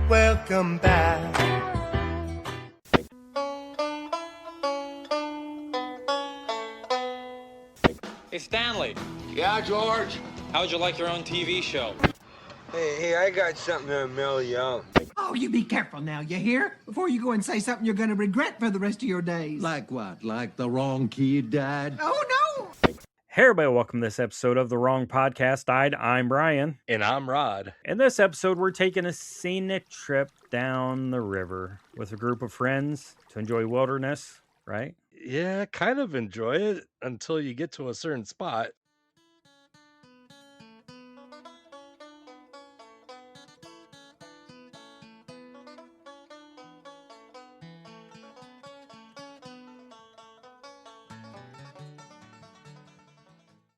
Welcome back. Hey, Stanley, Yeah, George? how'd you like your own TV show? Hey, I got something to mail you out. Oh, you be careful now, you hear? Before you go and say something you're gonna regret for the rest of your days. Like what? Like the wrong kid died? Oh, no! Hey everybody, welcome to this episode of The Wrong Podcast Died. I'm Brian. And I'm Rod. In this episode, we're taking a scenic trip down the river with a group of friends to enjoy wilderness, right? Yeah, kind of enjoy it until you get to a certain spot.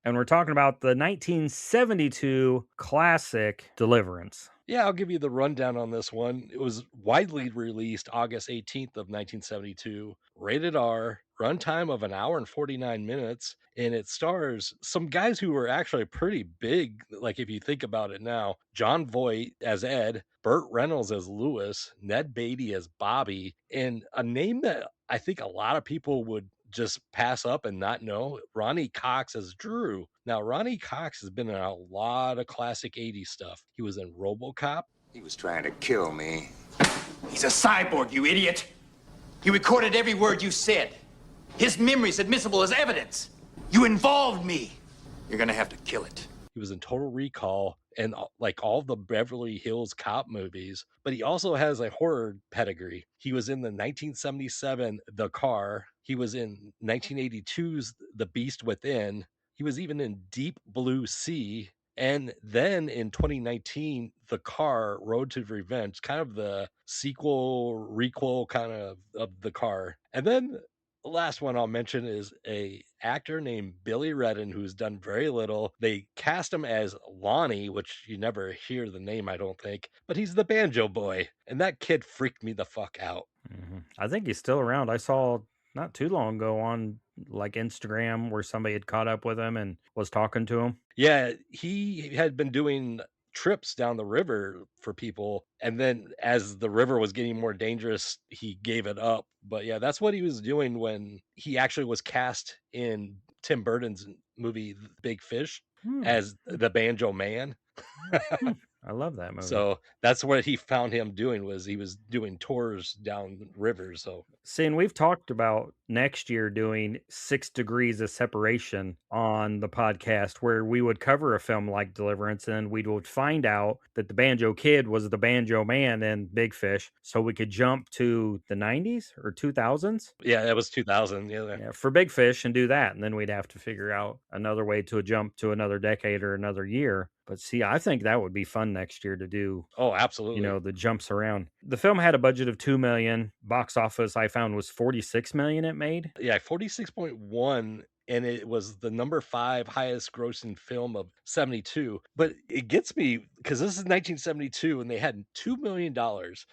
And we're talking about the 1972 classic Deliverance. Yeah, I'll give you the rundown on this one. It was widely released August 18th of 1972, rated R, runtime of 1 hour and 49 minutes, and it stars some guys who were actually pretty big, like if you think about it now. John Voight as Ed, Burt Reynolds as Lewis, Ned Beatty as Bobby, and a name that I think a lot of people would just pass up and not know, Ronnie Cox as Drew. Now, Ronnie Cox has been in a lot of classic 80s stuff. He was in RoboCop. He was trying to kill me. He's a cyborg, you idiot. He recorded every word you said. His memory's admissible as evidence. You involved me. You're gonna have to kill it. He was in Total Recall and like all the Beverly Hills Cop movies, but he also has a horror pedigree. He was in the 1977 The Car. He was in 1982's The Beast Within. He was even in Deep Blue Sea. And then in 2019, The Car, Road to Revenge, kind of the sequel, requel kind of The Car. And then the last one I'll mention is a actor named Billy Redden, who's done very little. They cast him as Lonnie, which you never hear the name, I don't think, but he's the banjo boy. And that kid freaked me the fuck out. Mm-hmm. I think he's still around. I saw not too long ago on like Instagram where somebody had caught up with him and was talking to him. Yeah, he had been doing trips down the river for people, and then as the river was getting more dangerous, he gave it up. But yeah, that's what he was doing when he actually was cast in Tim Burton's movie Big Fish as the banjo man. I love that movie. So that's what he found him doing, was he was doing tours down rivers. So see, and we've talked about next year doing 6 Degrees of Separation on the podcast, where we would cover a film like Deliverance and we would find out that the banjo kid was the banjo man in Big Fish, so we could jump to the 90s or 2000s. Yeah, that was 2000. Yeah, for Big Fish and do that, and then we'd have to figure out another way to jump to another decade or another year. But see, I think that would be fun next year to do. Oh, absolutely. You know, the jumps around. The film had a budget of $2 million. Box office, I found, was $46 million it made. Yeah, 46.1. And it was the number 5 highest grossing film of 72. But it gets me because this is 1972 and they had $2 million.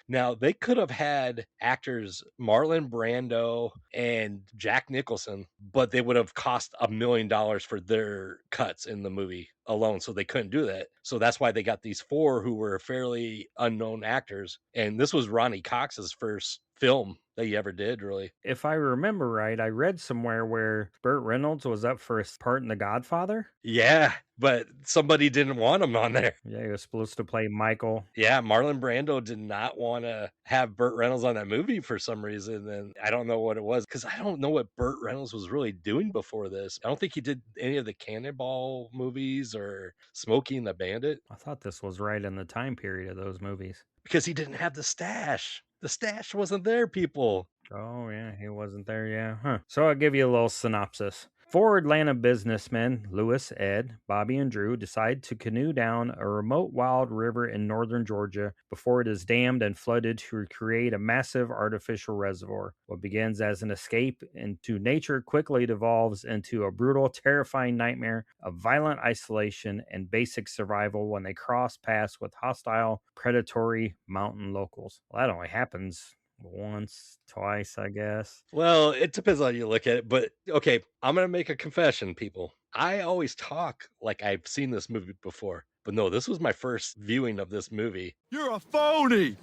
Now, they could have had actors Marlon Brando and Jack Nicholson, but they would have cost $1 million for their cuts in the movie alone. So they couldn't do that. So that's why they got these 4 who were fairly unknown actors. And this was Ronnie Cox's first film that he ever did, really. If I remember right, I read somewhere where Burt Reynolds was up for a part in The Godfather. Yeah, but somebody didn't want him on there. Yeah, he was supposed to play Michael. Yeah, Marlon Brando did not want to have Burt Reynolds on that movie for some reason. And I don't know what it was, because I don't know what Burt Reynolds was really doing before this. I don't think he did any of the Cannonball movies or Smokey and the Bandit. I thought this was right in the time period of those movies. Because he didn't have the stash. The stash wasn't there, people. Oh, yeah, he wasn't there, yeah. Huh. So I'll give you a little synopsis. 4 Atlanta businessmen, Lewis, Ed, Bobby, and Drew, decide to canoe down a remote wild river in northern Georgia before it is dammed and flooded to create a massive artificial reservoir. What begins as an escape into nature quickly devolves into a brutal, terrifying nightmare of violent isolation and basic survival when they cross paths with hostile, predatory mountain locals. Well, that only happens once, twice, I guess. Well, it depends on how you look at it, but okay, I'm gonna make a confession, people. I always talk like I've seen this movie before. But no, this was my first viewing of this movie. You're a phony!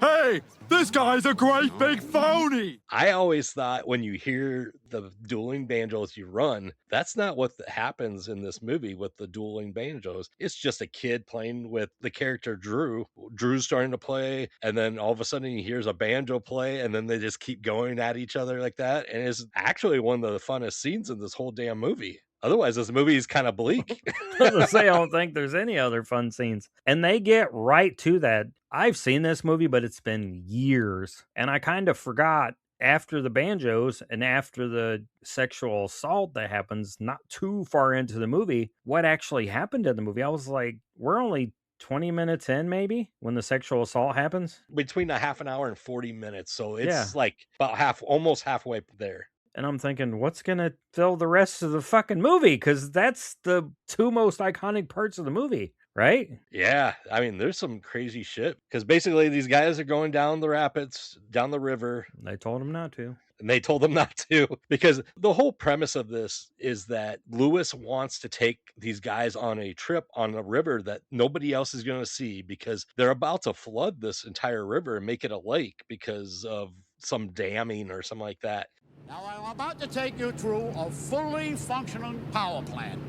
Hey, this guy's a great big phony! I always thought when you hear the dueling banjos you run, that's not what happens in this movie with the dueling banjos. It's just a kid playing with the character Drew. Drew's starting to play, and then all of a sudden he hears a banjo play, and then they just keep going at each other like that. And it's actually one of the funnest scenes in this whole damn movie. Otherwise, this movie is kind of bleak. I was gonna say, I don't think there's any other fun scenes. And they get right to that. I've seen this movie, but it's been years. And I kind of forgot after the banjos and after the sexual assault that happens not too far into the movie, what actually happened in the movie. I was like, we're only 20 minutes in, maybe, when the sexual assault happens. Between a half an hour and 40 minutes. So it's Yeah. like about almost halfway there. And I'm thinking, what's going to fill the rest of the fucking movie? Because that's the two most iconic parts of the movie, right? Yeah. I mean, there's some crazy shit. Because basically, these guys are going down the rapids, down the river. They told him not to. And they told them not to. Because the whole premise of this is that Lewis wants to take these guys on a trip on a river that nobody else is going to see, because they're about to flood this entire river and make it a lake because of some damming or something like that. Now, I'm about to take you through a fully functioning power plant.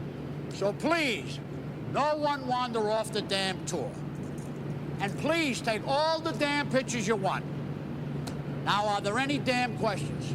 So please, no one wander off the damn tour. And please take all the damn pictures you want. Now, are there any damn questions?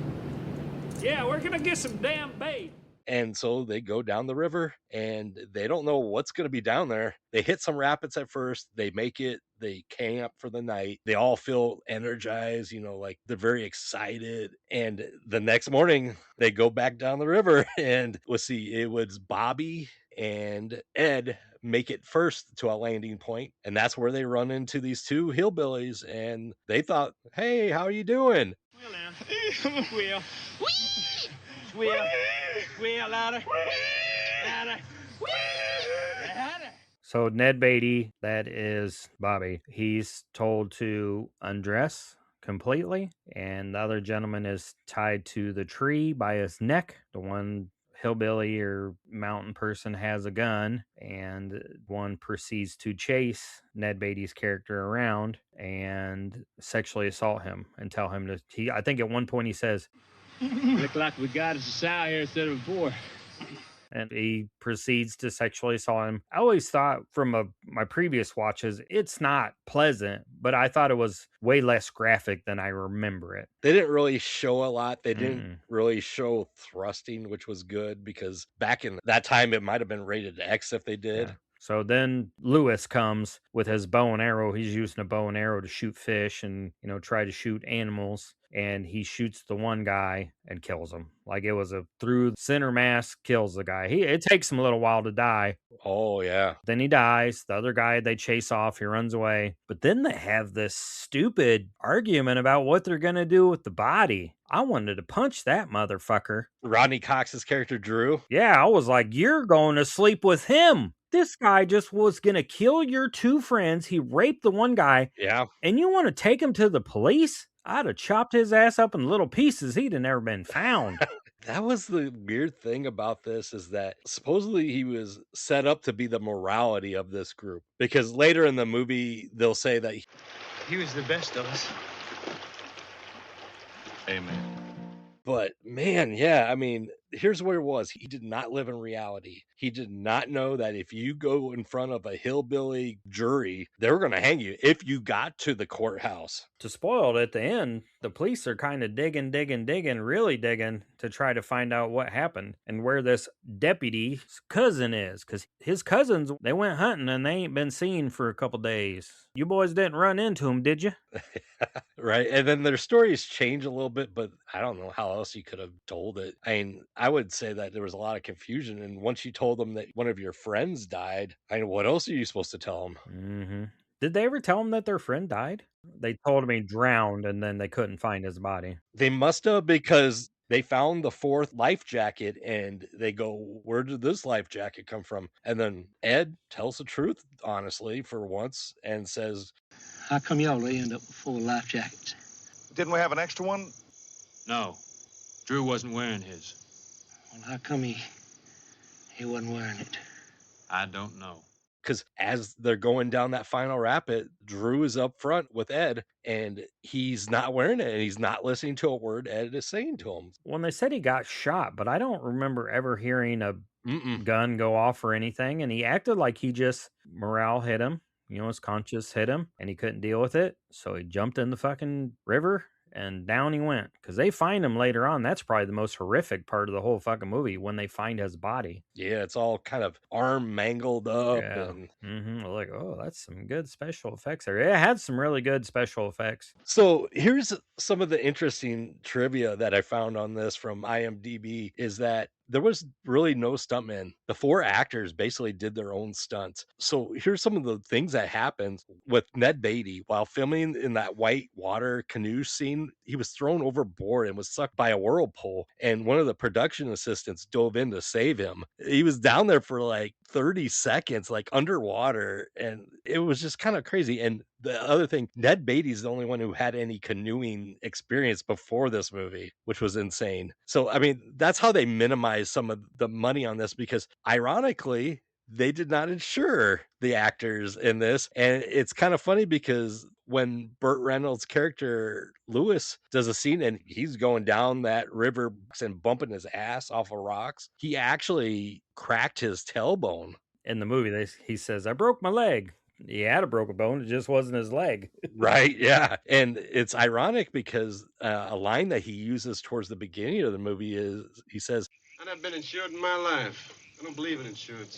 Yeah, we're gonna get some damn bait. And so they go down the river and they don't know what's going to be down there. They hit some rapids at first. They make it. They camp for the night. They all feel energized, like they're very excited. And the next morning they go back down the river, and let's see, it was Bobby and Ed make it first to a landing point. And that's where they run into these two hillbillies. And they thought, hey, how are you doing? Well, now. Well. Well, louder. Louder. So Ned Beatty, that is Bobby, he's told to undress completely, and the other gentleman is tied to the tree by his neck. The one hillbilly or mountain person has a gun, and one proceeds to chase Ned Beatty's character around and sexually assault him and tell him to, I think at one point he says, Look like we got us a sow here instead of a boar. and he proceeds to sexually assault him. I always thought from my previous watches, it's not pleasant, but I thought it was way less graphic than I remember it. They didn't really show a lot. They didn't really show thrusting, which was good, because back in that time, it might have been rated X if they did. Yeah. So then Lewis comes with his bow and arrow. He's using a bow and arrow to shoot fish and, try to shoot animals. And he shoots the one guy and kills him. Like it was a through center mass, kills the guy. It takes him a little while to die. Oh, yeah. Then he dies. The other guy they chase off. He runs away. But then they have this stupid argument about what they're going to do with the body. I wanted to punch that motherfucker. Rodney Cox's character, Drew. Yeah, I was like, you're going to sleep with him. This guy just was going to kill your two friends. He raped the one guy. Yeah. And you want to take him to the police? I'd have chopped his ass up in little pieces. He'd have never been found. That was the weird thing about this, is that supposedly he was set up to be the morality of this group. Because later in the movie, they'll say that He was the best of us. Amen. But man, yeah, I mean, here's where it was. He did not live in reality. He did not know that if you go in front of a hillbilly jury, they were going to hang you if you got to the courthouse. To spoil it at the end, the police are kind of digging, really digging to try to find out what happened and where this deputy's cousin is. Because his cousins, they went hunting and they ain't been seen for a couple days. You boys didn't run into him, did you? Right. And then their stories change a little bit, but I don't know how else you could have told it. I mean, I would say that there was a lot of confusion. And once you told them that one of your friends died, I mean, what else are you supposed to tell them? Mm-hmm. Did they ever tell him that their friend died? They told him he drowned and then they couldn't find his body. They must have, because they found the fourth life jacket and they go, where did this life jacket come from? And then Ed tells the truth, honestly, for once, and says, how come y'all end up with 4 life jackets? Didn't we have an extra one? No. Drew wasn't wearing his. Well, how come he wasn't wearing it? I don't know. because as they're going down that final rapid, Drew is up front with Ed, and he's not wearing it, and he's not listening to a word Ed is saying to him. When they said he got shot, but I don't remember ever hearing a gun go off or anything. And he acted like he just morale hit him. His conscience hit him and he couldn't deal with it. So he jumped in the fucking river and down he went. Because they find him later on. That's probably the most horrific part of the whole fucking movie, when they find his body. Yeah, it's all kind of arm mangled up. Yeah. And Like, oh, that's some good special effects there. It had some really good special effects. so here's some of the interesting trivia that I found on this from IMDb is that there was really no stuntman. The 4 actors basically did their own stunts. So here's some of the things that happened with Ned Beatty while filming in that white water canoe scene. He was thrown overboard and was sucked by a whirlpool. And one of the production assistants dove in to save him. He was down there for like 30 seconds, like underwater. And it was just kind of crazy. And the other thing, Ned Beatty's the only one who had any canoeing experience before this movie, which was insane. So, I mean, that's how they minimize some of the money on this, because ironically, they did not insure the actors in this. And it's kind of funny because when Burt Reynolds' character Lewis does a scene and he's going down that river and bumping his ass off of rocks, he actually cracked his tailbone. In the movie, he says, I broke my leg. He had a broken bone. It just wasn't his leg. Right. Yeah. And it's ironic because a line that he uses towards the beginning of the movie is, he says, I've not been insured in my life. I don't believe in insurance.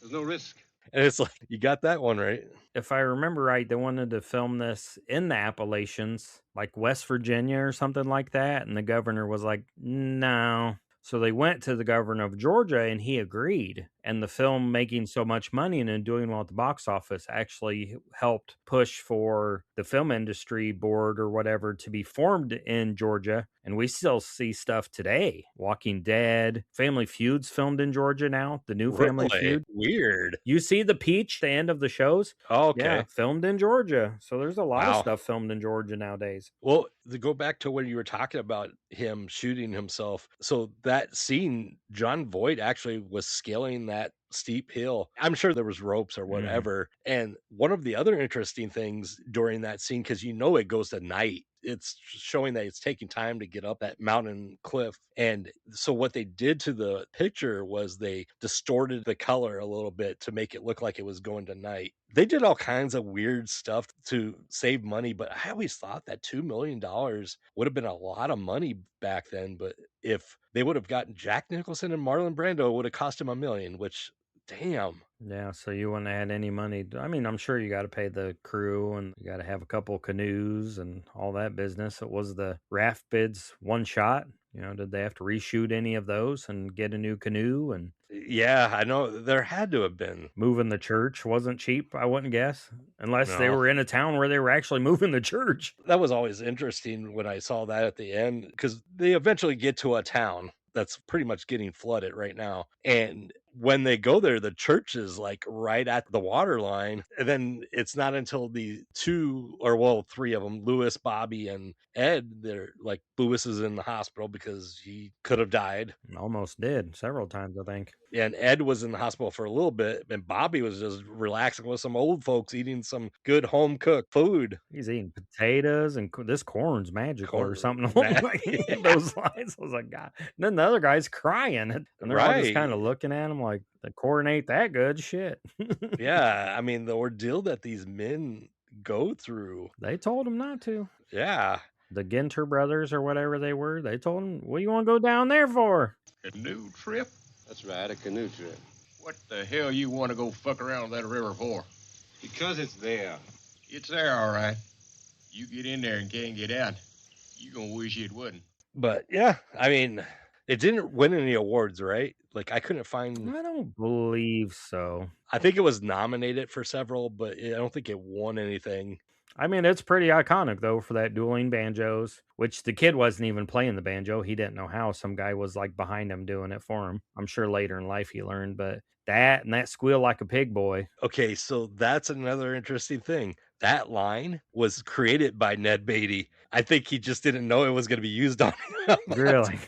There's no risk. And it's like, you got that one right. If I remember right, they wanted to film this in the Appalachians, like West Virginia or something like that. And the governor was like, no. So they went to the governor of Georgia and he agreed. And the film making so much money and then doing well at the box office actually helped push for the film industry board or whatever to be formed in Georgia. And we still see stuff today. Walking Dead, Family Feud's filmed in Georgia now. The new Family Feud. Weird. You see the Peach, the end of the shows? Oh, okay. Yeah, filmed in Georgia. So there's a lot of Wow. stuff filmed in Georgia nowadays. Well, to go back to when you were talking about him shooting himself. So that scene, John Voight actually was scaling that steep hill. I'm sure there was ropes or whatever. And one of the other interesting things during that scene, because it goes to night, it's showing that it's taking time to get up that mountain cliff. And so what they did to the picture was they distorted the color a little bit to make it look like it was going to night. They did all kinds of weird stuff to save money, but I always thought that $2 million would have been a lot of money back then. But if they would have gotten Jack Nicholson and Marlon Brando, it would have cost him $1 million, which, damn. Yeah, so you wouldn't have had any money. I mean, I'm sure you got to pay the crew and you got to have a couple canoes and all that business. It was the raft bids one shot. Did they have to reshoot any of those and get a new canoe? And yeah, I know there had to have been. Moving the church wasn't cheap, I wouldn't guess, unless they No. were in a town where they were actually moving the church. That was always interesting when I saw that at the end, because they eventually get to a town that's pretty much getting flooded right now. And when they go there, the church is like right at the water line. And then it's not until the three of them, Lewis, Bobby, and Ed, they're like, Lewis is in the hospital because he could have died. Almost did several times, I think. And Ed was in the hospital for a little bit, and Bobby was just relaxing with some old folks eating some good home cooked food. He's eating potatoes and this corn's magical or something Corn- along those lines. I was like, God. And then the other guy's crying, and they're all just Right. kind of looking at him like the corn ain't that good. Shit. Yeah, I mean, the ordeal that these men go through. They told him not to. Yeah. The Ginter brothers or whatever they were, they told him, what do you want to go down there for? Canoe trip? That's right, a canoe trip. What the hell you want to go fuck around that river for? Because it's there. It's there, all right. You get in there and can't get out. You gonna wish it wouldn't. But yeah, I mean, it didn't win any awards, right? Like, I couldn't find. I don't believe so. I think it was nominated for several, but I don't think it won anything. I mean, it's pretty iconic, though, for that dueling banjos, which the kid wasn't even playing the banjo. He didn't know how. Some guy was like behind him doing it for him. I'm sure later in life he learned, but that and that squeal like a pig boy. Okay, so that's another interesting thing. That line was created by Ned Beatty. I think he just didn't know it was going to be used on him. Really?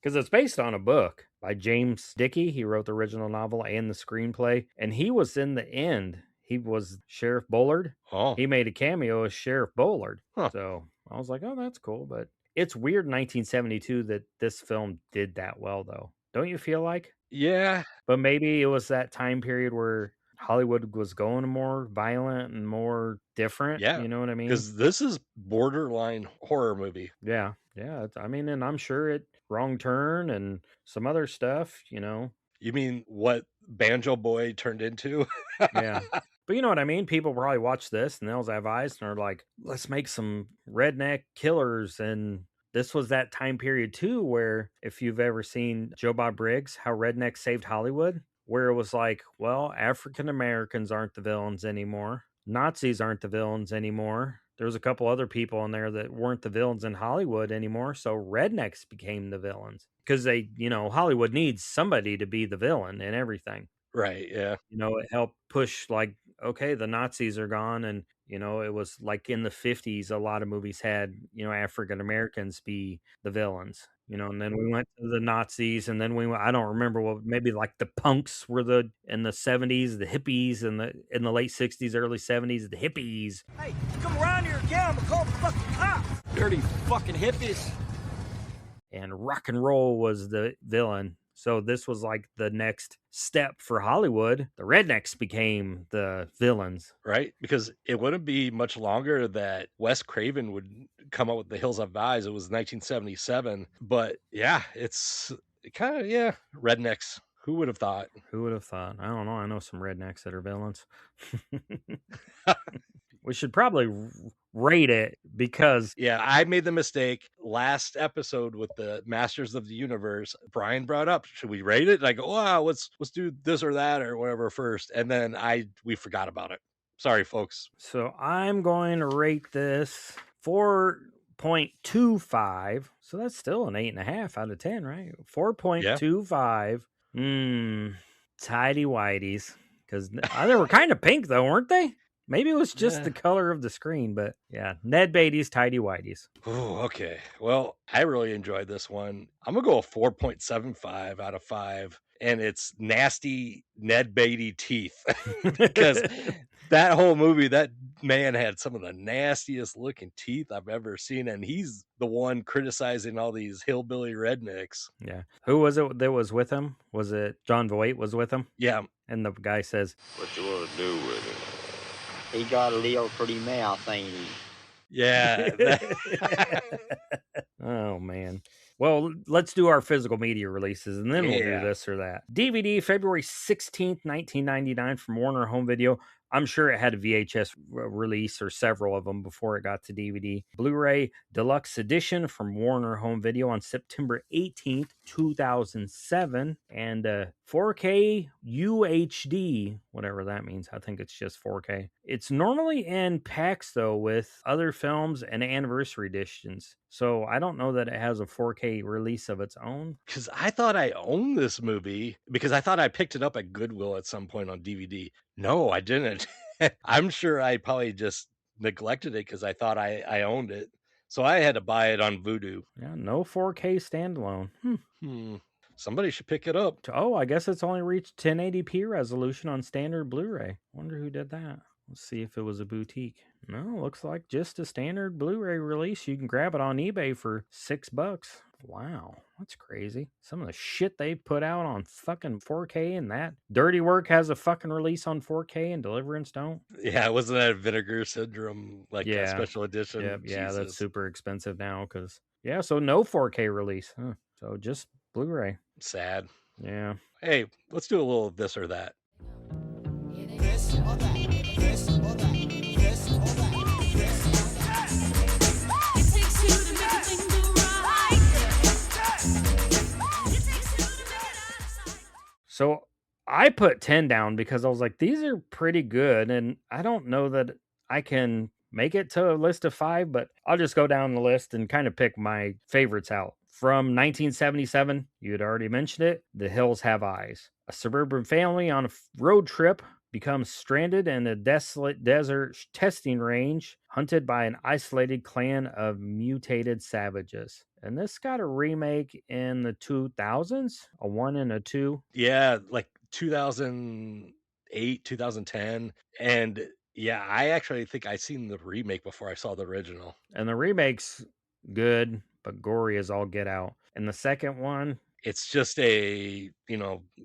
because it's based on a book by James Dickey. He wrote the original novel and the screenplay, and he was in the end. He was Sheriff Bullard. Oh, He made a cameo as Sheriff Bullard. Huh. So I was like, oh, that's cool. But it's weird in 1972 that this film did that well, though. Don't you feel like? yeah. But maybe it was that time period where Hollywood was going more violent and more different. Yeah. You know what I mean? Because this is borderline horror movie. Yeah. Yeah. I mean, and I'm sure it Wrong Turn and some other stuff, you know. You mean what Banjo Boy turned into? Yeah. But you know what I mean? People probably watch this and they'll have eyes and are like, let's make some redneck killers. And this was that time period too, where if you've ever seen Joe Bob Briggs, How Rednecks Saved Hollywood, where it was like, well, African Americans aren't the villains anymore. Nazis aren't the villains anymore. There's a couple other people in there that weren't the villains in Hollywood anymore. So rednecks became the villains because they, you know, Hollywood needs somebody to be the villain in everything. Right, yeah. You know, it helped push like, okay, the Nazis are gone. And, you know, it was like in the 50s, a lot of movies had, you know, African Americans be the villains, you know, and then we went to the Nazis and then I don't remember what, maybe like the punks were in the 70s, the hippies in the late 60s, early 70s, the hippies. Hey, come around here again, I'm gonna call the fucking cops. Dirty fucking hippies. And rock and roll was the villain. So this was like the next step for Hollywood. The rednecks became the villains. Right? Because it wouldn't be much longer that Wes Craven would come up with The Hills Have Eyes. It was 1977. But yeah, it's kind of, yeah, rednecks. Who would have thought? Who would have thought? I don't know. I know some rednecks that are villains. We should probably rate it because yeah, I made the mistake last episode with the Masters of the Universe. Brian brought up, should we rate it? And I go, wow, let's do this or that or whatever first, and then we forgot about it. Sorry, folks. So I'm going to rate this 4.25. So that's still an 8.5 out of 10, right? 4.25. Tidy whities, because they were kind of pink though, weren't they? Maybe it was just the color of the screen, but yeah, Ned Beatty's Tidy Whities. Oh, okay. Well, I really enjoyed this one. I'm going to go a 4.75 out of 5. And it's nasty Ned Beatty teeth. Because that whole movie, that man had some of the nastiest looking teeth I've ever seen. And he's the one criticizing all these hillbilly rednecks. Yeah. Who was it that was with him? Was it John Voight was with him? Yeah. And the guy says, What you want to do with it? He got a little pretty mouth, ain't he? Yeah. Oh, man. Well, let's do our physical media releases, and then we'll do this or that. DVD, February 16th, 1999 from Warner Home Video. I'm sure it had a VHS release or several of them before it got to DVD. Blu-ray Deluxe Edition from Warner Home Video on September 18th, 2007. And 4K UHD, whatever that means. I think it's just 4K. It's normally in packs, though, with other films and anniversary editions. So I don't know that it has a 4K release of its own. Because I thought I owned this movie because I thought I picked it up at Goodwill at some point on DVD. No, I didn't. I'm sure I probably just neglected it because I thought I owned it. So I had to buy it on Vudu. Yeah, no 4K standalone. Somebody should pick it up. Oh, I guess it's only reached 1080p resolution on standard Blu-ray. Wonder who did that. Let's see if it was a boutique. No, looks like just a standard Blu-ray release. You can grab it on eBay for $6. Wow, that's crazy. Some of the shit they put out on fucking 4K, and that Dirty Work has a fucking release on 4K and Deliverance don't. Yeah, wasn't that a Vinegar Syndrome special edition? Yep, yeah, that's super expensive now because so no 4K release. So just Blu-ray. Sad. Yeah. Hey, let's do a little of this or that. This or that. This or that. This or that. This or that. It takes two to make a thing go right. It takes two to make it outside. So I put 10 down because I was like, these are pretty good. And I don't know that I can make it to a list of 5, but I'll just go down the list and kind of pick my favorites out. From 1977, you had already mentioned it, The Hills Have Eyes. A suburban family on a road trip becomes stranded in a desolate desert testing range, hunted by an isolated clan of mutated savages. And this got a remake in the 2000s, a 1 and a 2. Yeah, like 2008, 2010. And yeah, I actually think I seen the remake before I saw the original. And the remake's good, but gory as all get out. And the second one, it's just a,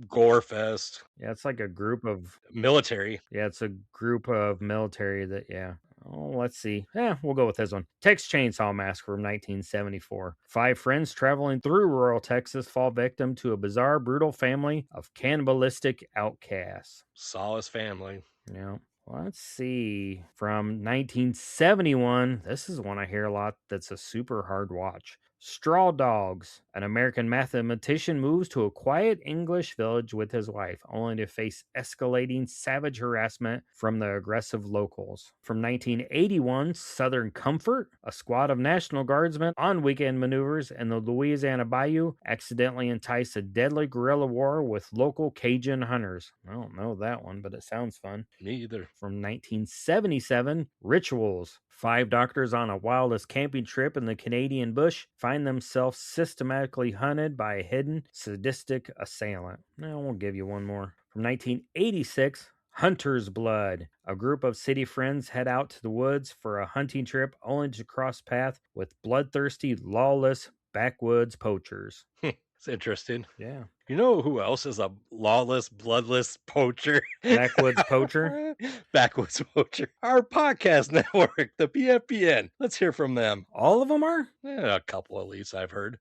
gore fest. Yeah, it's like a group of military. Yeah, it's a group of military that, yeah. Oh, let's see. We'll go with this one. Texas Chainsaw Massacre from 1974. 5 friends traveling through rural Texas fall victim to a bizarre, brutal family of cannibalistic outcasts. Solace family. Yeah. Let's see. From 1971, this is one I hear a lot that's a super hard watch. Straw Dogs. An American mathematician moves to a quiet English village with his wife, only to face escalating savage harassment from the aggressive locals. From 1981, Southern Comfort. A squad of National Guardsmen on weekend maneuvers in the Louisiana Bayou accidentally entice a deadly guerrilla war with local Cajun hunters. I don't know that one, but it sounds fun. Me either. From 1977, Rituals. 5 doctors on a wildest camping trip in the Canadian bush find themselves systematically hunted by a hidden, sadistic assailant. Now, we'll give you one more. From 1986, Hunter's Blood. A group of city friends head out to the woods for a hunting trip only to cross paths with bloodthirsty, lawless backwoods poachers. It's interesting. Yeah. You know who else is a lawless, bloodless poacher? Backwoods poacher? Backwoods poacher. Our podcast network, the PFPN. Let's hear from them. All of them are? Yeah, a couple at least, I've heard.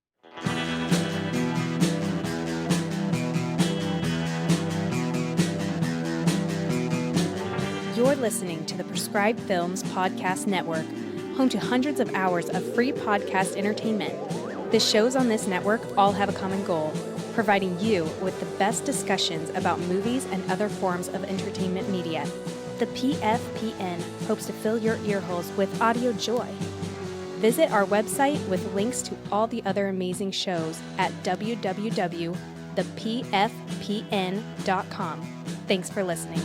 You're listening to the Prescribed Films Podcast Network, home to hundreds of hours of free podcast entertainment. The shows on this network all have a common goal: providing you with the best discussions about movies and other forms of entertainment media. The PFPN hopes to fill your earholes with audio joy. Visit our website with links to all the other amazing shows at www.thepfpn.com. Thanks for listening.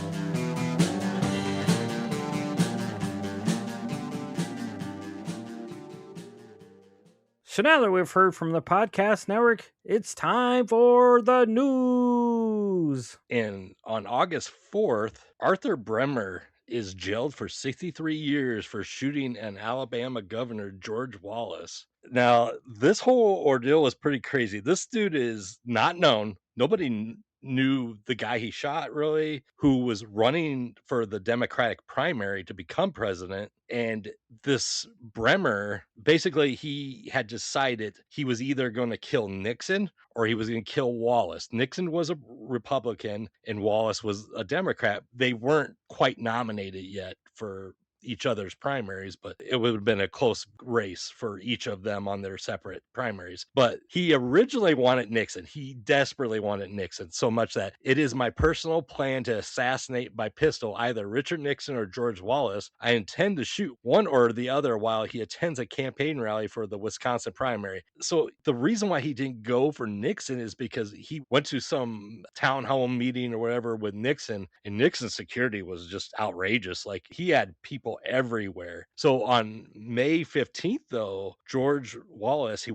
So now that we've heard from the podcast network, it's time for the news. And on August 4th, Arthur Bremer is jailed for 63 years for shooting an Alabama governor, George Wallace. Now, this whole ordeal was pretty crazy. This dude is not known. Nobody knew the guy he shot, really, who was running for the Democratic primary to become president. And this Bremer, basically, he had decided he was either going to kill Nixon or he was going to kill Wallace. Nixon was a Republican and Wallace was a Democrat. They weren't quite nominated yet for each other's primaries, but it would have been a close race for each of them on their separate primaries. But he originally wanted Nixon. He desperately wanted Nixon, so much that it is my personal plan to assassinate by pistol either Richard Nixon or George Wallace. I intend to shoot one or the other while he attends a campaign rally for the Wisconsin primary. So the reason why he didn't go for Nixon is because he went to some town hall meeting or whatever with Nixon, and Nixon's security was just outrageous. Like, he had people everywhere. So on May 15th, though, George Wallace,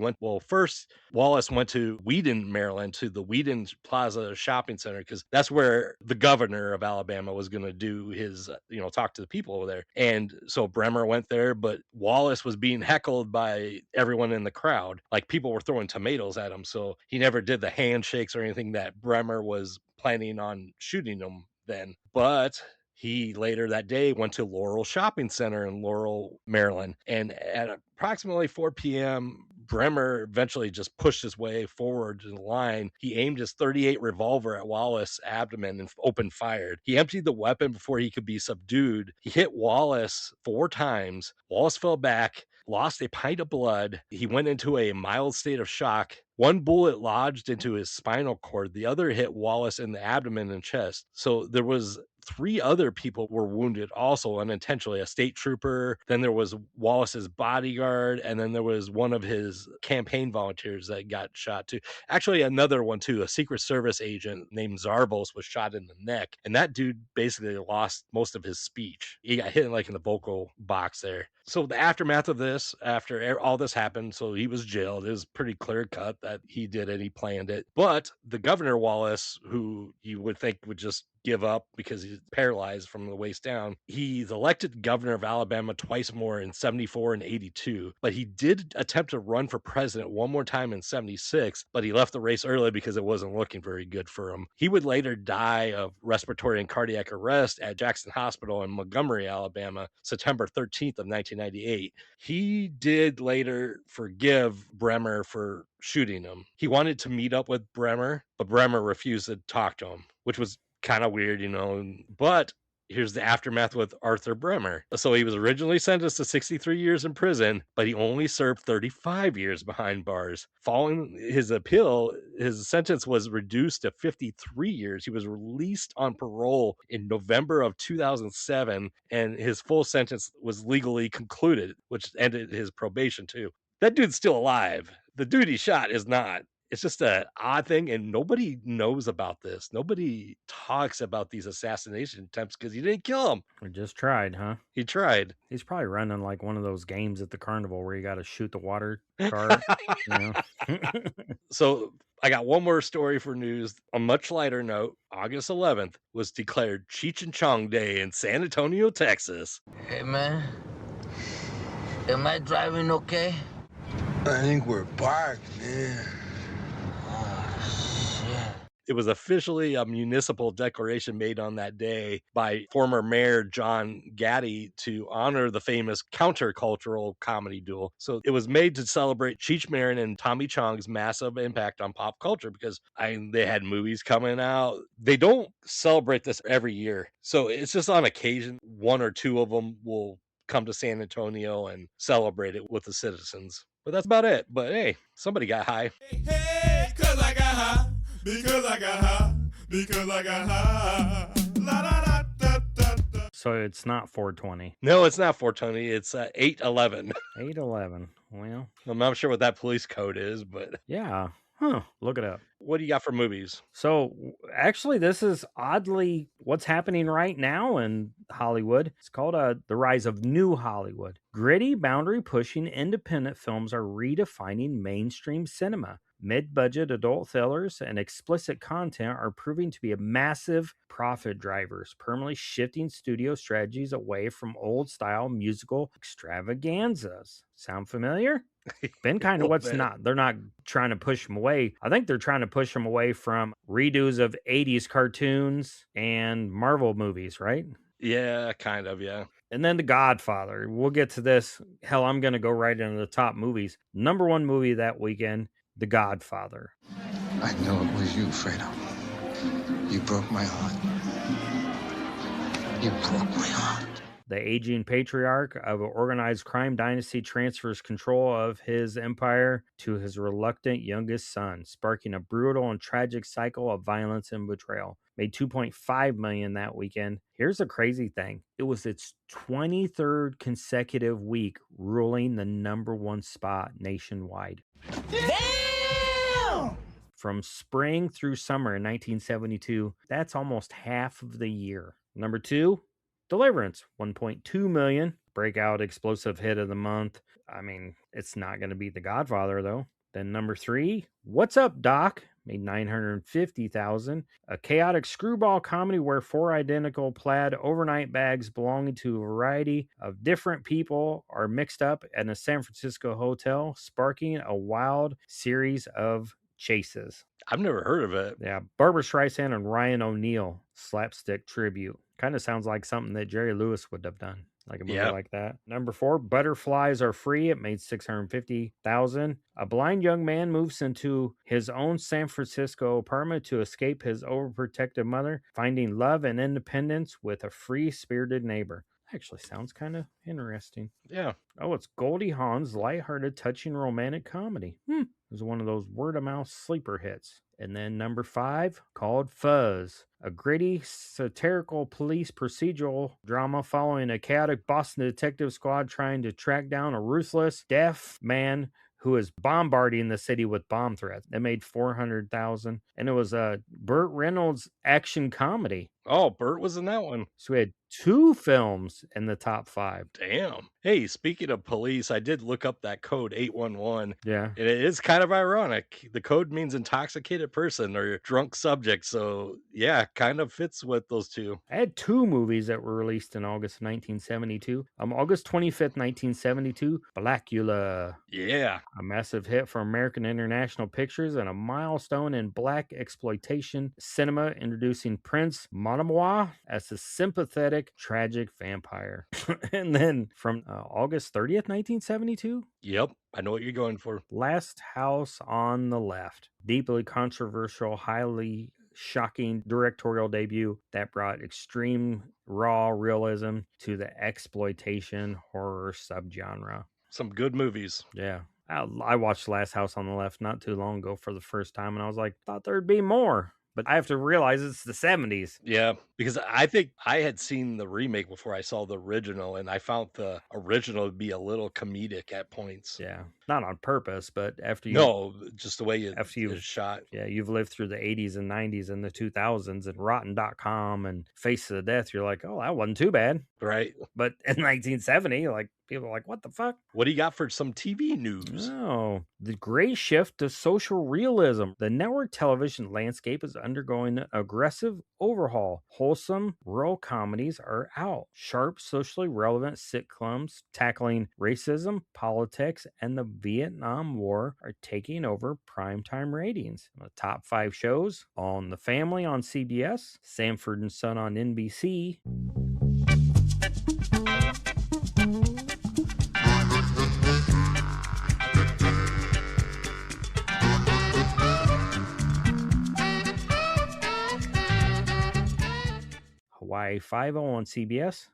first Wallace went to Wheaton, Maryland, to the Wheaton Plaza shopping center, because that's where the governor of Alabama was going to do his, talk to the people over there. And so Bremer went there, but Wallace was being heckled by everyone in the crowd. Like, people were throwing tomatoes at him. So he never did the handshakes or anything that Bremer was planning on shooting him then. But he later that day went to Laurel Shopping Center in Laurel, Maryland. And at approximately 4 p.m., Bremer eventually just pushed his way forward to the line. He aimed his .38 revolver at Wallace's abdomen and opened fire. He emptied the weapon before he could be subdued. He hit Wallace 4 times. Wallace fell back, lost a pint of blood. He went into a mild state of shock. One bullet lodged into his spinal cord. The other hit Wallace in the abdomen and chest. So there was 3 other people were wounded also unintentionally, a state trooper, then there was Wallace's bodyguard, and then there was one of his campaign volunteers that got shot too. Actually, another one too, a Secret Service agent named Zarbos was shot in the neck, and that dude basically lost most of his speech. He got hit like in the vocal box there. So the aftermath of this, after all this happened, so he was jailed. It was pretty clear cut that he did it, he planned it. But the Governor Wallace, who you would think would just give up because he's paralyzed from the waist down, he's elected governor of Alabama twice more in 74 and 82. But he did attempt to run for president one more time in 76, but he left the race early because it wasn't looking very good for him. He would later die of respiratory and cardiac arrest at Jackson Hospital in Montgomery, Alabama, September 13th of 1998. He did later forgive Bremer for shooting him. He wanted to meet up with Bremer, but Bremer refused to talk to him, which was kind of weird, but here's the aftermath with Arthur Bremer. So he was originally sentenced to 63 years in prison, but he only served 35 years behind bars. Following his appeal, his sentence was reduced to 53 years. He was released on parole in November of 2007, and his full sentence was legally concluded, which ended his probation too. That dude's still alive. The dude he shot is not. It's just an odd thing, and nobody knows about this. Nobody talks about these assassination attempts because he didn't kill him. He just tried, huh? He tried. He's probably running like one of those games at the carnival where you got to shoot the water card. So I got one more story for news. A much lighter note, August 11th was declared Cheech and Chong Day in San Antonio, Texas. Hey, man. Am I driving okay? I think we're parked, man. It was officially a municipal declaration made on that day by former Mayor John Gaddy to honor the famous countercultural comedy duel. So it was made to celebrate Cheech Marin and Tommy Chong's massive impact on pop culture because they had movies coming out. They don't celebrate this every year. So it's just on occasion, one or two of them will come to San Antonio and celebrate it with the citizens. But that's about it. But hey, somebody got high. Hey, 'cause I got high. Because I got high, because I got high. La, da, da, da, da, da. So it's not 420. No, it's not 420. It's 811. 811. Well, I'm not sure what that police code is, but yeah. Look it up. What do you got for movies? So actually, this is oddly what's happening right now in Hollywood. It's called The Rise of New Hollywood. Gritty, boundary-pushing independent films are redefining mainstream cinema. Mid-budget adult thrillers and explicit content are proving to be a massive profit drivers, permanently shifting studio strategies away from old-style musical extravaganzas. Sound familiar? Been kind of what's not. They're not trying to push them away. I think they're trying to push them away from redos of 80s cartoons and Marvel movies, right? Yeah, kind of, yeah. And then The Godfather. We'll get to this. Hell, I'm going to go right into the top movies. Number one movie that weekend, The Godfather. I know it was you, Fredo. You broke my heart. You broke my heart. The aging patriarch of an organized crime dynasty transfers control of his empire to his reluctant youngest son, sparking a brutal and tragic cycle of violence and betrayal. Made $2.5 million that weekend. Here's the crazy thing. It was its 23rd consecutive week ruling the number one spot nationwide. Damn! From spring through summer in 1972, that's almost half of the year. Number two, Deliverance, 1.2 million. Breakout explosive hit of the month. I mean, it's not going to beat The Godfather, though. Then number three, What's Up, Doc? Made $950,000. A chaotic screwball comedy where four identical plaid overnight bags belonging to a variety of different people are mixed up in a San Francisco hotel, sparking a wild series of chases. I've never heard of it. Yeah, Barbara Streisand and Ryan O'Neal slapstick tribute. Kind of sounds like something that Jerry Lewis would have done, like a movie like that. Number four, Butterflies Are Free. It made $650,000. A blind young man moves into his own San Francisco apartment to escape his overprotective mother, finding love and independence with a free-spirited neighbor. Actually sounds kind of interesting. Yeah. Oh, it's Goldie Hawn's lighthearted, touching romantic comedy. It was one of those word-of-mouth sleeper hits. And then number 5, called Fuzz, a gritty, satirical police procedural drama following a chaotic Boston detective squad trying to track down a ruthless, deaf man who is bombarding the city with bomb threats. It made $400,000, and it was a Burt Reynolds action comedy. Oh, Burt was in that one. So we had 2 films in the top 5. Damn. Hey, speaking of police, I did look up that code 811. Yeah. And it is kind of ironic. The code means intoxicated person or drunk subject. So, yeah, kind of fits with those two. I had 2 movies that were released in August of 1972. August 25th, 1972, Blackula. Yeah. A massive hit for American International Pictures and a milestone in black exploitation cinema, introducing Prince Monomoy as a sympathetic, tragic vampire. And then from August 30th, 1972, Yep. I know what you're going for. Last House on the Left. Deeply controversial, highly shocking directorial debut that brought extreme raw realism to the exploitation horror subgenre. Some good movies. Yeah. I watched Last House on the Left not too long ago for the first time, and I was like, thought there'd be more. But I have to realize it's the 70s. Yeah, because I think I had seen the remake before I saw the original, and I found the original to be a little comedic at points. Yeah, not on purpose, but after you... No, just the way after you've shot. Yeah, you've lived through the 80s and 90s and the 2000s and Rotten.com and Face of the Death, you're like, oh, that wasn't too bad. Right. But in 1970, like, people are like, what the fuck? What do you got for some TV news? Oh, the great shift to social realism. The network television landscape is undergoing an aggressive overhaul. Wholesome rural comedies are out. Sharp, socially relevant sitcoms tackling racism, politics, and the Vietnam War are taking over primetime ratings. The top 5 shows: All in the Family on CBS, Sanford and Son on NBC, Hawaii Five-0 on CBS,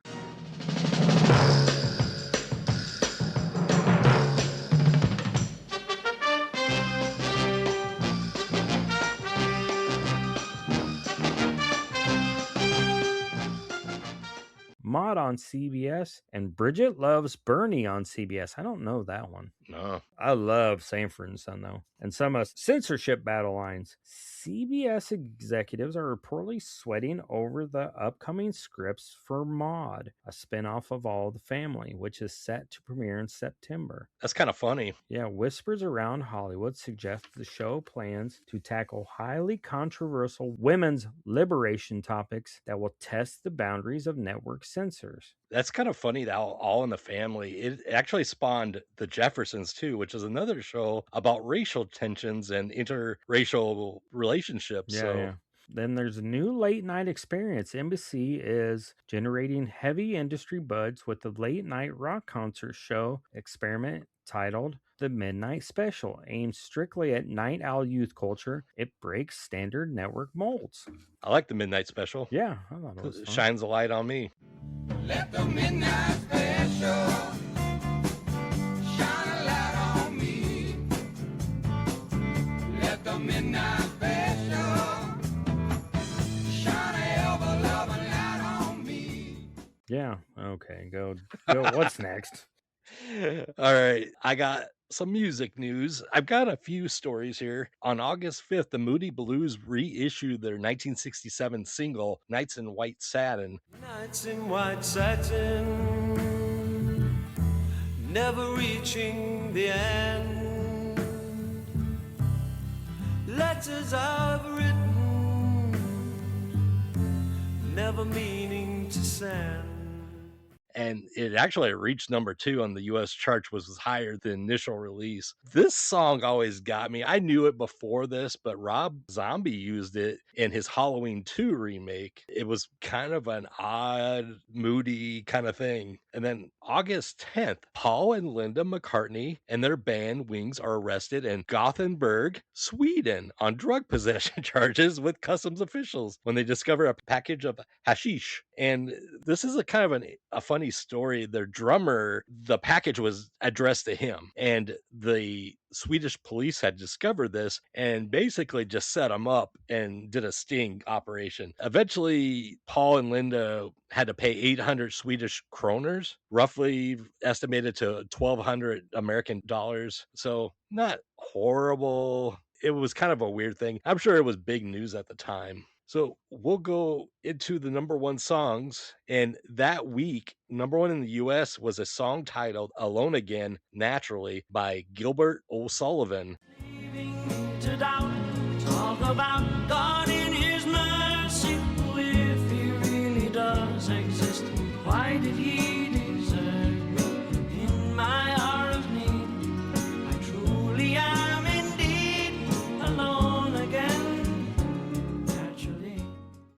Maude on CBS, and Bridget Loves Bernie on CBS. I don't know that one. No. I love Sanford and Son, though. And some censorship battle lines. CBS executives are reportedly sweating over the upcoming scripts for Maude, a spinoff of All the Family, which is set to premiere in September. That's kind of funny. Yeah, whispers around Hollywood suggest the show plans to tackle highly controversial women's liberation topics that will test the boundaries of network censors. That's kind of funny that All in the Family, it actually spawned The Jeffersons too, which is another show about racial tensions and interracial relationships. Yeah. Then there's a new late night experience. NBC is generating heavy industry buzz with the late night rock concert show experiment titled The Midnight Special. Aimed strictly at night owl youth culture, it breaks standard network molds. I like The Midnight Special. Yeah, I thought it was fun. Shines a light on me. Let the midnight special shine a light on me. Let the midnight special shine a ever-loving light on me. Yeah, okay, go. What's next? All right, I got some music news. I've got a few stories here. On August 5th, the Moody Blues reissued their 1967 single, Nights in White Satin. Nights in white satin, never reaching the end. Letters I've written, never meaning to send. And it actually reached number 2 on the US charts, was higher than initial release. This song always got me. I knew it before this, but Rob Zombie used it in his Halloween 2 remake. It was kind of an odd, moody kind of thing. And then August 10th, Paul and Linda McCartney and their band Wings are arrested in Gothenburg, Sweden on drug possession charges with customs officials when they discover a package of hashish. And this is a kind of a funny story. story, their drummer, the package was addressed to him, and the Swedish police had discovered this and basically just set him up and did a sting operation. Eventually, Paul and Linda had to pay 800 Swedish kroners, roughly estimated to 1,200 American dollars. So not horrible. It was kind of a weird thing. I'm sure it was big news at the time. So we'll go into the number one songs. And that week, number one in the US was a song titled Alone Again, Naturally by Gilbert O'Sullivan. To doubt, talk about God in His mercy. If He really does exist, why did He desert me in my hour of need? I truly am indeed alone again, naturally.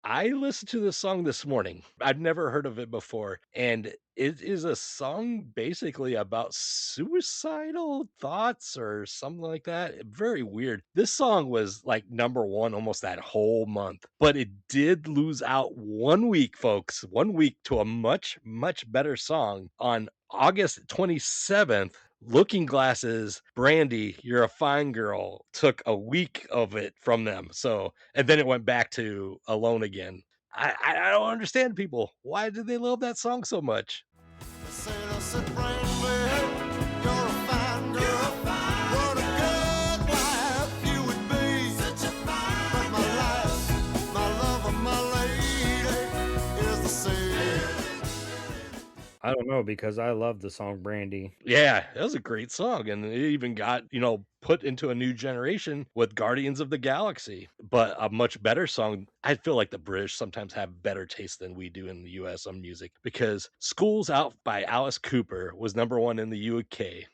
I listened to this song this morning. I've never heard of it before. And it is a song basically about suicidal thoughts or something like that. Very weird. This song was like number one almost that whole month, but it did lose out 1 week, folks. 1 week to a much, much better song on August 27th. Looking Glasses, Brandy, You're a Fine Girl took a week of it from them. So, and then it went back to Alone Again. I don't understand people. Why do they love that song so much? I don't know, because I love the song Brandy. Yeah, that was a great song. And it even got, put into a new generation with Guardians of the Galaxy, but a much better song. I feel like the British sometimes have better taste than we do in the US on music, because School's Out by Alice Cooper was number one in the UK.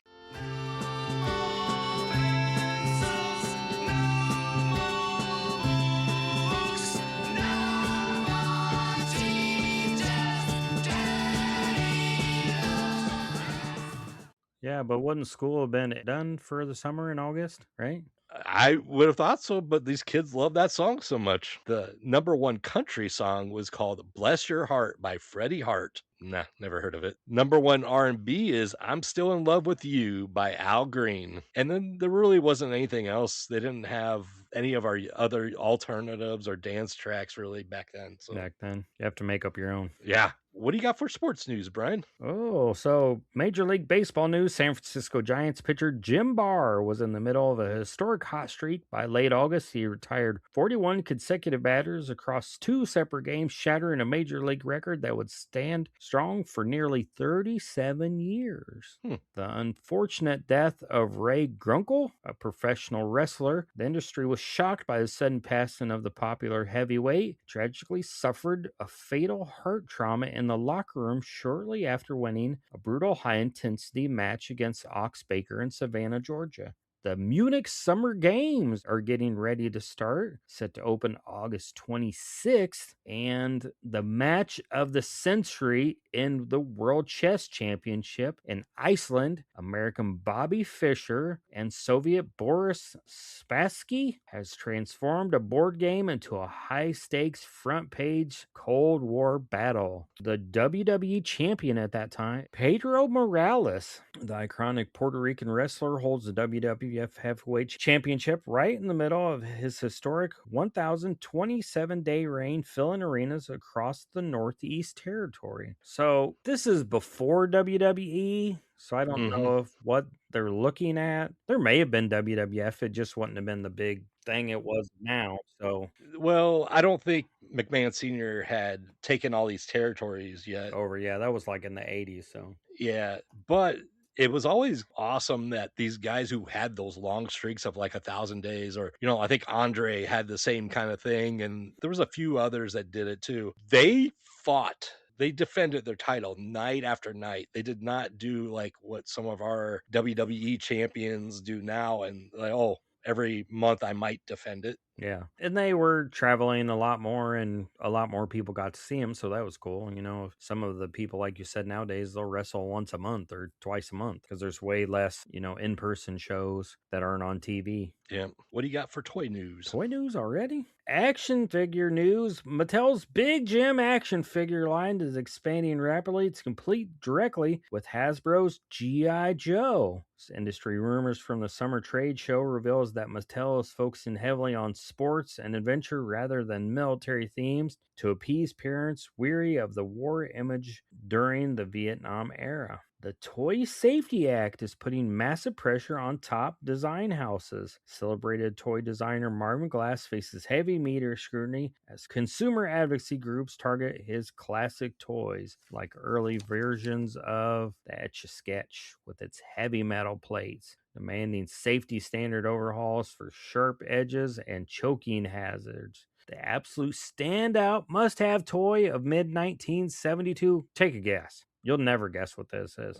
Yeah, but wouldn't school have been done for the summer in August, right? I would have thought so, but these kids love that song so much. The number one country song was called Bless Your Heart by Freddie Hart. Nah, never heard of it. Number one R&B is I'm Still in Love with You by Al Green. And then there really wasn't anything else. They didn't have any of our other alternatives or dance tracks really back then. So Back then, you have to make up your own. yeah. What do you got for sports news, Brian? Oh, so Major League Baseball news. San Francisco Giants pitcher Jim Barr was in the middle of a historic hot streak. By late August, he retired 41 consecutive batters across 2 separate games, shattering a Major League record that would stand strong for nearly 37 years. The unfortunate death of Ray Grunkel, a professional wrestler. The industry was shocked by the sudden passing of the popular heavyweight. Tragically suffered a fatal heart trauma in the locker room shortly after winning a brutal high-intensity match against Ox Baker in Savannah, Georgia. The Munich Summer Games are getting ready to start, set to open August 26th, and the match of the century in the World Chess Championship in Iceland, American Bobby Fischer and Soviet Boris Spassky has transformed a board game into a high-stakes front-page Cold War battle. The WWE champion at that time, Pedro Morales, the iconic Puerto Rican wrestler, holds the WWF Heavyweight Championship right in the middle of his historic 1,027-day reign, filling arenas across the Northeast Territory. So this is before WWE, so I don't know if what they're looking at. There may have been WWF, it just wouldn't have been the big thing it was now. So, well, I don't think McMahon Sr. had taken all these territories yet. Over, yeah, that was like in the 80s. So, yeah, but it was always awesome that these guys who had those long streaks of like 1,000 days, or, I think Andre had the same kind of thing. And there was a few others that did it too. They fought. They defended their title night after night. They did not do like what some of our WWE champions do now. And like, oh, every month I might defend it. Yeah. And they were traveling a lot more, and a lot more people got to see him. So that was cool. You know, some of the people, like you said, nowadays, they'll wrestle once a month or twice a month because there's way less, in person shows that aren't on TV. Yeah. What do you got for toy news? Toy news already? Action figure news. Mattel's Big Jim action figure line is expanding rapidly. It's complete directly with Hasbro's G.I. Joe. Industry rumors from the summer trade show reveals that Mattel is focusing heavily on sports and adventure rather than military themes to appease parents weary of the war image during the Vietnam era. The Toy Safety Act is putting massive pressure on top design houses. Celebrated toy designer Marvin Glass faces heavy media scrutiny as consumer advocacy groups target his classic toys, like early versions of the Etch-a-Sketch with its heavy metal plates, demanding safety standard overhauls for sharp edges and choking hazards. The absolute standout must-have toy of mid-1972. Take a guess. You'll never guess what this is.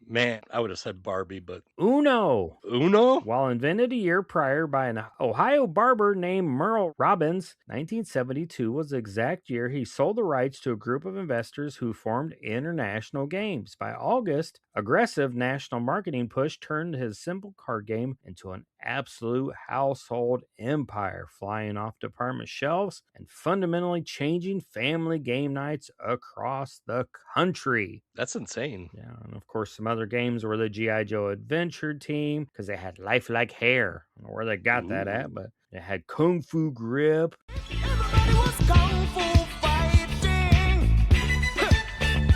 Man, I would have said Barbie, but Uno. Uno? While invented a year prior by an Ohio barber named Merle Robbins, 1972 was the exact year he sold the rights to a group of investors who formed International Games. By August, aggressive national marketing push turned his simple card game into an absolute household empire, flying off department shelves and fundamentally changing family game nights across the country. That's insane. Yeah, and of course, some other games were the G.I. Joe Adventure Team, because they had lifelike hair. I don't know where they got that at, but it had Kung Fu Grip. Everybody was kung fu fighting.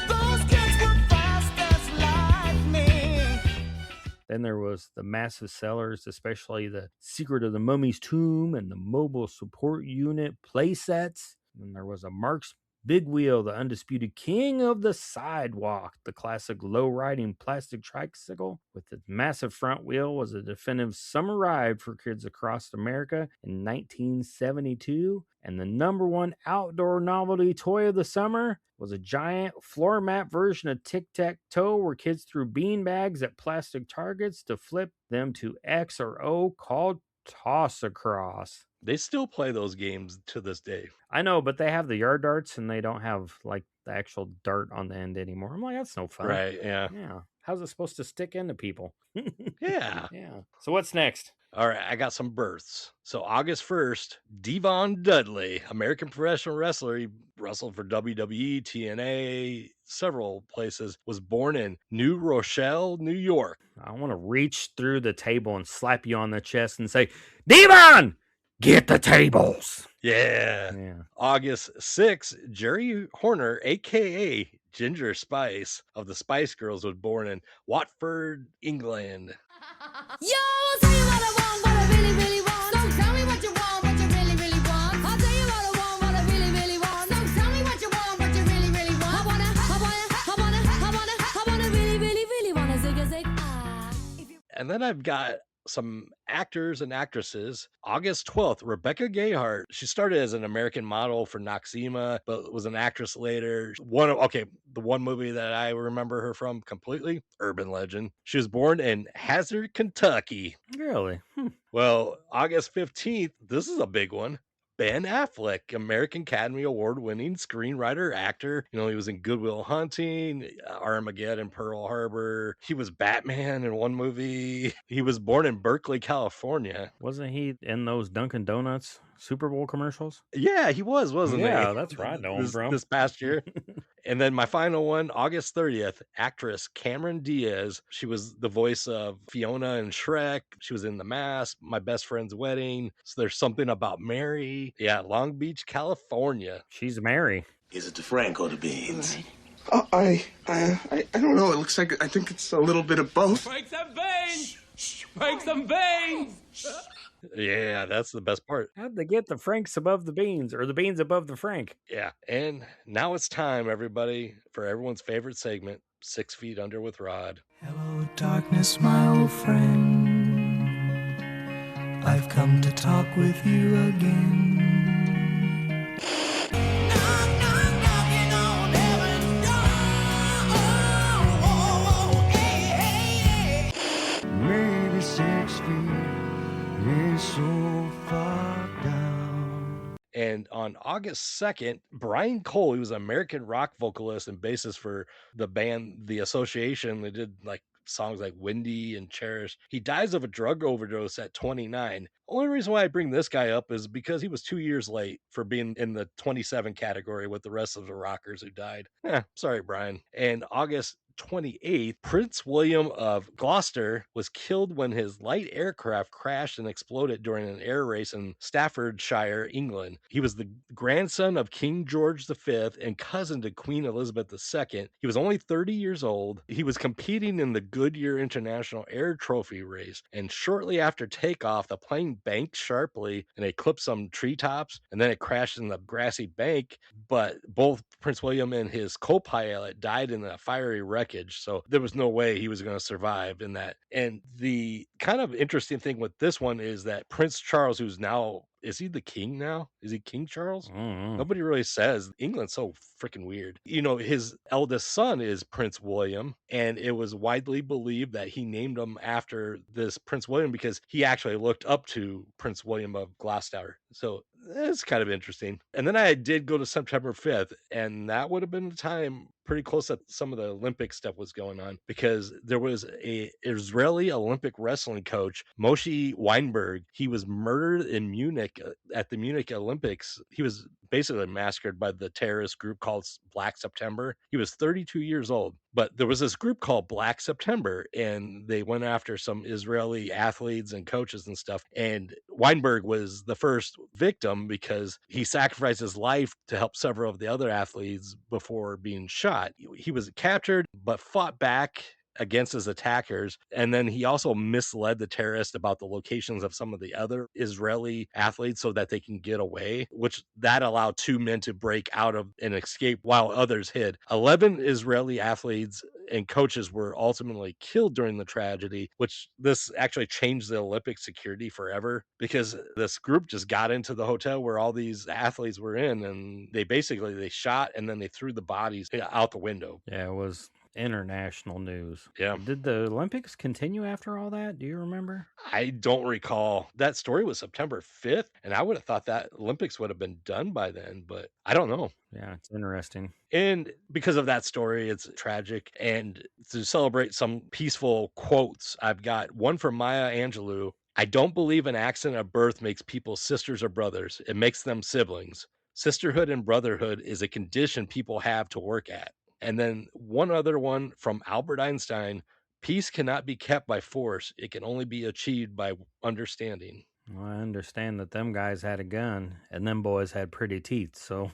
Those kids were fast as lightning. Then there was the massive sellers, especially the Secret of the Mummy's Tomb and the Mobile Support Unit playsets. And there was a Mark's Big Wheel, the undisputed king of the sidewalk. The classic low-riding plastic tricycle with its massive front wheel was a definitive summer ride for kids across America in 1972. And the number one outdoor novelty toy of the summer was a giant floor mat version of tic-tac-toe where kids threw bean bags at plastic targets to flip them to X or O, called Toss Across. They still play those games to this day. I know, but they have the yard darts and they don't have like the actual dart on the end anymore. I'm like, that's no fun. Right, yeah. Yeah. How's it supposed to stick into people? Yeah. Yeah. So what's next? All right, I got some births. So August 1st, Devon Dudley, American professional wrestler. He wrestled for WWE, TNA, several places, was born in New Rochelle, New York. I want to reach through the table and slap you on the chest and say, Devon, get the tables. Yeah. August 6th, Jerry Horner, a.k.a. Ginger Spice of the Spice Girls, was born in Watford, England. Yo, I'll tell you what I want, what I really, really want. So tell me what you want, what you really, really want. I'll tell you what I want, what I really, really want. So tell me what you want, what you really, really want. I wanna really, really, really wanna zig a zig. And then I've got some actors and actresses. August 12th, Rebecca Gayheart. She started as an American model for Noxzema, but was an actress later. The one movie that I remember her from completely, Urban Legend. She was born in Hazard, Kentucky. Really? Well, August 15th, this is a big one. Ben Affleck, American Academy Award winning screenwriter, actor. He was in Good Will Hunting, Armageddon, Pearl Harbor. He was Batman in one movie. He was born in Berkeley, California. Wasn't he in those Dunkin' Donuts Super Bowl commercials? Yeah, he was, wasn't he? Yeah, that's right. I know him from this past year. And then my final one, August 30th, actress Cameron Diaz. She was the voice of Fiona in Shrek. She was in The Mask, My Best Friend's Wedding. So There's Something About Mary. Yeah, Long Beach, California. She's Mary. Is it the Frank or the beans? I don't know. It looks like I think it's a little bit of both. Break some veins! Break some veins! Yeah, that's the best part. How'd they get the Franks above the beans, or the beans above the Frank? Yeah, and now it's time, everybody, for everyone's favorite segment, 6 Feet Under with Rod. Hello, darkness, my old friend. I've come to talk with you again. Maybe 6 feet is so far. And on August 2nd, Brian Cole, he was an American rock vocalist and bassist for the band The Association. They did like songs like Windy and Cherish. He dies of a drug overdose at 29. Only reason why I bring this guy up is because he was 2 years late for being in the 27 category with the rest of the rockers who died. Sorry, Brian. And August 28th, Prince William of Gloucester was killed when his light aircraft crashed and exploded during an air race in Staffordshire, England. He was the grandson of King George V and cousin to Queen Elizabeth II. He was only 30 years old. He was competing in the Goodyear International Air Trophy race, and shortly after takeoff, the plane banked sharply and it clipped some treetops, and then it crashed in the grassy bank. But both Prince William and his co-pilot died in a fiery wreckage, so there was no way he was going to survive in that. And the kind of interesting thing with this one is that Prince Charles, who's now, is he the king now? Is he King Charles? Nobody really says. England's so freaking weird. You know, his eldest son is Prince William, and it was widely believed that he named him after this Prince William because he actually looked up to Prince William of Gloucester. So it's kind of interesting. And then I did go to September 5th, and that would have been the time pretty close that some of the Olympic stuff was going on, because there was a Israeli Olympic wrestling coach, Moshe Weinberg. He was murdered in Munich at the Munich Olympics. He was basically massacred by the terrorist group called Black September. He was 32 years old. But there was this group called Black September, and they went after some Israeli athletes and coaches and stuff. And Weinberg was the first victim because he sacrificed his life to help several of the other athletes before being shot. He was captured, but fought back against his attackers, and then he also misled the terrorists about the locations of some of the other Israeli athletes so that they can get away, which that allowed 2 men to break out of and escape while others hid. 11 Israeli athletes and coaches were ultimately killed during the tragedy, which this actually changed the Olympic security forever, because this group just got into the hotel where all these athletes were in, and they shot and then they threw the bodies out the window. Yeah, it was international news. Yeah. Did the Olympics continue after all that? Do you remember? I don't recall. That story was September 5th, and I would have thought that Olympics would have been done by then, but I don't know. Yeah, it's interesting. And because of that story, it's tragic. And to celebrate some peaceful quotes, I've got one from Maya Angelou. I don't believe an accident of birth makes people sisters or brothers. It makes them siblings. Sisterhood and brotherhood is a condition people have to work at. And then one other one from Albert Einstein: peace cannot be kept by force. It can only be achieved by understanding. Well, I understand that them guys had a gun and them boys had pretty teeth, so.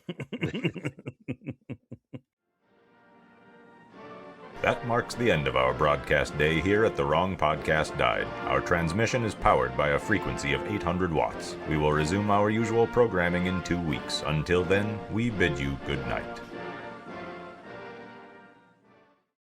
That marks the end of our broadcast day here at The Wrong Podcast Died. Our transmission is powered by a frequency of 800 watts. We will resume our usual programming in 2 weeks. Until then, we bid you good night.